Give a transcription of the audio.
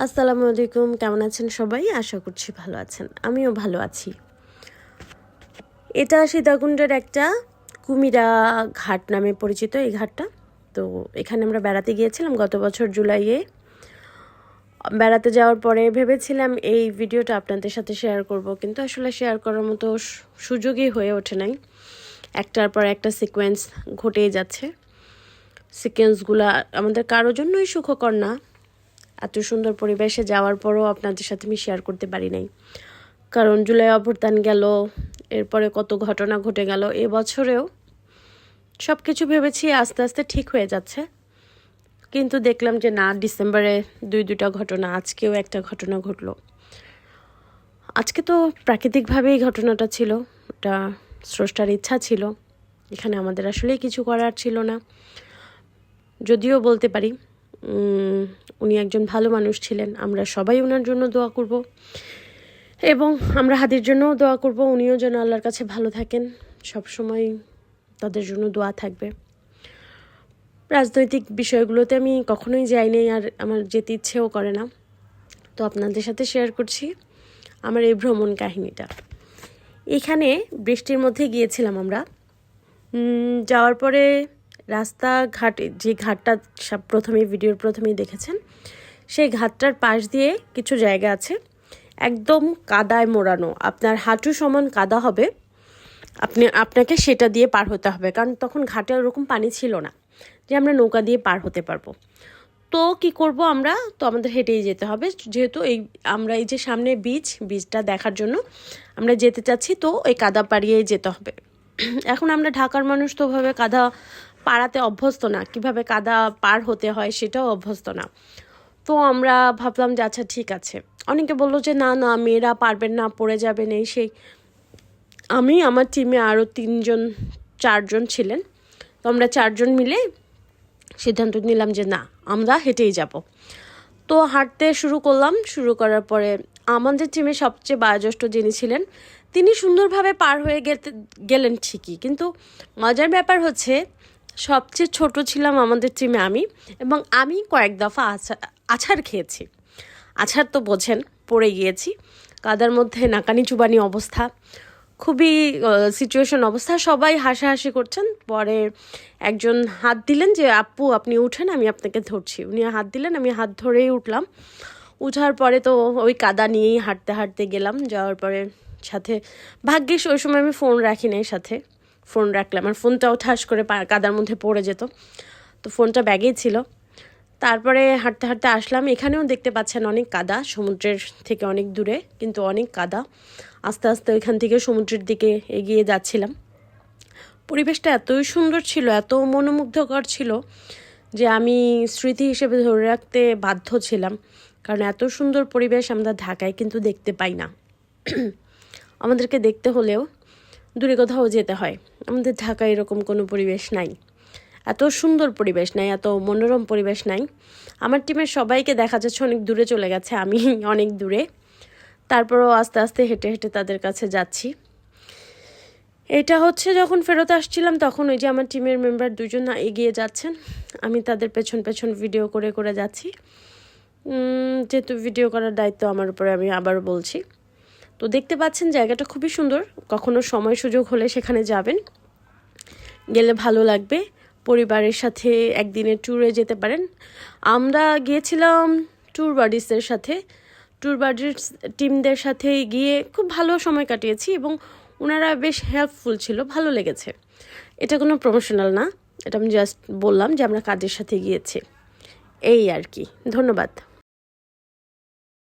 আসসালামু আলাইকুম, কেমন আছেন সবাই? আশা করছি ভালো আছেন, আমিও ভালো আছি। এটা সীতাকুণ্ডের একটা কুমিরা ঘাট নামে পরিচিত এই ঘাটটা। তো এখানে আমরা বেড়াতে গিয়েছিলাম গত বছর জুলাইয়ে। বেড়াতে যাওয়ার পরে ভেবেছিলাম এই ভিডিওটা আপনাদের সাথে শেয়ার করব, কিন্তু আসলে শেয়ার করার মতো সুযোগই হয়ে ওঠে নাই। একটার পর একটা সিকোয়েন্স ঘটেই যাচ্ছে। সিকোয়েন্সগুলো আমাদের কারোর জন্যই সুখকর না। এত সুন্দর পরিবেশে যাওয়ার পরও আপনাদের সাথে আমি শেয়ার করতে পারি নাই, কারণ জুলাই অভ্যুত্থান গেল, এরপরে কত ঘটনা ঘটে গেল। এবছরেও সব কিছু ভেবেছি আস্তে আস্তে ঠিক হয়ে যাচ্ছে, কিন্তু দেখলাম যে না, ডিসেম্বরে দুইটা ঘটনা, আজকেও একটা ঘটনা ঘটলো। আজকে তো প্রাকৃতিকভাবেই ঘটনাটা ছিল, ওটা স্রষ্টার ইচ্ছা ছিল, এখানে আমাদের আসলেই কিছু করার ছিল না। যদিও বলতে পারি উনি একজন ভালো মানুষ ছিলেন, আমরা সবাই ওনার জন্য দোয়া করব এবং আমরা হাদির জন্যও দোয়া করব, উনিও যেন আল্লাহর কাছে ভালো থাকেন। সব সময় তাদের জন্য দোয়া থাকবে। রাজনৈতিক বিষয়গুলোতে আমি কখনোই যাই নাই, আর আমার যেতে ইচ্ছেও করে না। তো আপনাদের সাথে শেয়ার করছি আমার এই ভ্রমণ কাহিনীটা। এখানে বৃষ্টির মধ্যে গিয়েছিলাম আমরা। যাওয়ার পরে রাস্তাঘাটে, যে ঘাটটা প্রথমেই ভিডিওর প্রথমেই দেখেছেন, সেই ঘাটটার পাশ দিয়ে কিছু জায়গা আছে একদম কাদায় মোড়ানো, আপনার হাঁটু সমান কাদা হবে, আপনাকে সেটা দিয়ে পার হতে হবে, কারণ তখন ঘাটে ওরকম পানি ছিল না যে আমরা নৌকা দিয়ে পার হতে পারবো। তো কি করব আমরা, তো আমাদের হেঁটেই যেতে হবে, যেহেতু আমরা এই যে সামনে বীজটা দেখার জন্য আমরা যেতে চাচ্ছি, তো ওই কাদা পাড়িয়েই যেতে হবে। এখন আমরা ঢাকার মানুষ তো ওভাবে কাদা পাড়াতে অভ্যস্ত না, কিভাবে কাদা পার হতে হয় সেটাও অভ্যস্ত না। তো আমরা ভাবলাম যে আচ্ছা ঠিক আছে। অনেকে বললো যে না না, মেয়েরা পারবেন না, পড়ে যাবেন এই সেই। আমি, আমার টিমে আরও 4জন ছিলেন, তো আমরা 4জন মিলে সিদ্ধান্ত নিলাম যে না, আমরা হেঁটেই যাব। তো হাঁটতে শুরু করলাম। শুরু করার পরে আমাদের টিমে সবচেয়ে বয়োজ্যেষ্ঠ যিনি ছিলেন, তিনি সুন্দরভাবে পার হয়ে গেলেন ঠিকই, কিন্তু মজার ব্যাপার হচ্ছে সবচেয়ে ছোট ছিলাম আমাদের টিমে আমি, এবং আমি কয়েক দফা আছাড় খেয়েছি। আছাড় তো বোঝেন, পড়ে গিয়েছি কাদার মধ্যে, নাকানি চুবানি অবস্থা, খুবই সিচুয়েশন অবস্থা। সবাই হাসাহাসি করছেন। পরে একজন হাত দিলেন যে আপু আপনি উঠেন, আমি আপনাকে ধরছি। উনি হাত দিলেন, আমি হাত ধরেই উঠলাম। উঠার পরে তো ওই কাদা নিয়েই হাঁটতে হাঁটতে গেলাম। যাওয়ার পরে সাথে ভাগ্যিস ওই সময় আমি ফোন রাখি নাই সাথে, ফোন রাখলে আমার ফোনটাও ঠাস করে কাদার মধ্যে পড়ে যেত, তো ফোনটা ব্যাগেই ছিল। তারপরে হাঁটতে হাঁটতে আসলাম। এখানেও দেখতে পাচ্ছেন অনেক কাদা, সমুদ্রের থেকে অনেক দূরে, কিন্তু অনেক কাদা। আস্তে আস্তে ওইখান থেকে সমুদ্রের দিকে এগিয়ে যাচ্ছিলাম। পরিবেশটা এতই সুন্দর ছিল, এত মনোমুগ্ধকর ছিল যে আমি স্মৃতি হিসেবে ধরে রাখতে বাধ্য ছিলাম, কারণ এত সুন্দর পরিবেশ আমরা ঢাকায় কিন্তু দেখতে পাই না। আমাদেরকে দেখতে হলেও দূরে কোথাও যেতে হয়, আমাদের ঢাকায় এরকম কোনো পরিবেশ নাই, এত সুন্দর পরিবেশ নাই, এত মনোরম পরিবেশ নাই। আমার টিমের সবাইকে দেখা যাচ্ছে অনেক দূরে চলে গেছে, আমি অনেক দূরে। তারপরও আস্তে আস্তে হেঁটে হেঁটে তাদের কাছে যাচ্ছি। এটা হচ্ছে যখন ফেরত আসছিলাম, তখন ওই যে আমার টিমের মেম্বার 2জন এগিয়ে যাচ্ছেন, আমি তাদের পেছন পেছন ভিডিও করে করে যাচ্ছি। যেহেতু ভিডিও করার দায়িত্ব আমার উপরে, আমি আবারও বলছি। তো দেখতে পাচ্ছেন জায়গাটা খুবই সুন্দর, কখনো সময় সুযোগ হলে সেখানে যাবেন, গেলে ভালো লাগবে। পরিবারের সাথে একদিনের ট্যুরে যেতে পারেন। আমরা গিয়েছিলাম ট্যুর বাডিসের সাথে, ট্যুর বাডিস টিমদের সাথে গিয়ে খুব ভালো সময় কাটিয়েছি, এবং ওনারা বেশ হেল্পফুল ছিল, ভালো লেগেছে। এটা কোনো প্রমোশনাল না, এটা আমি জাস্ট বললাম যে আমরা কাদের সাথে গিয়েছি, এই আর কি। ধন্যবাদ।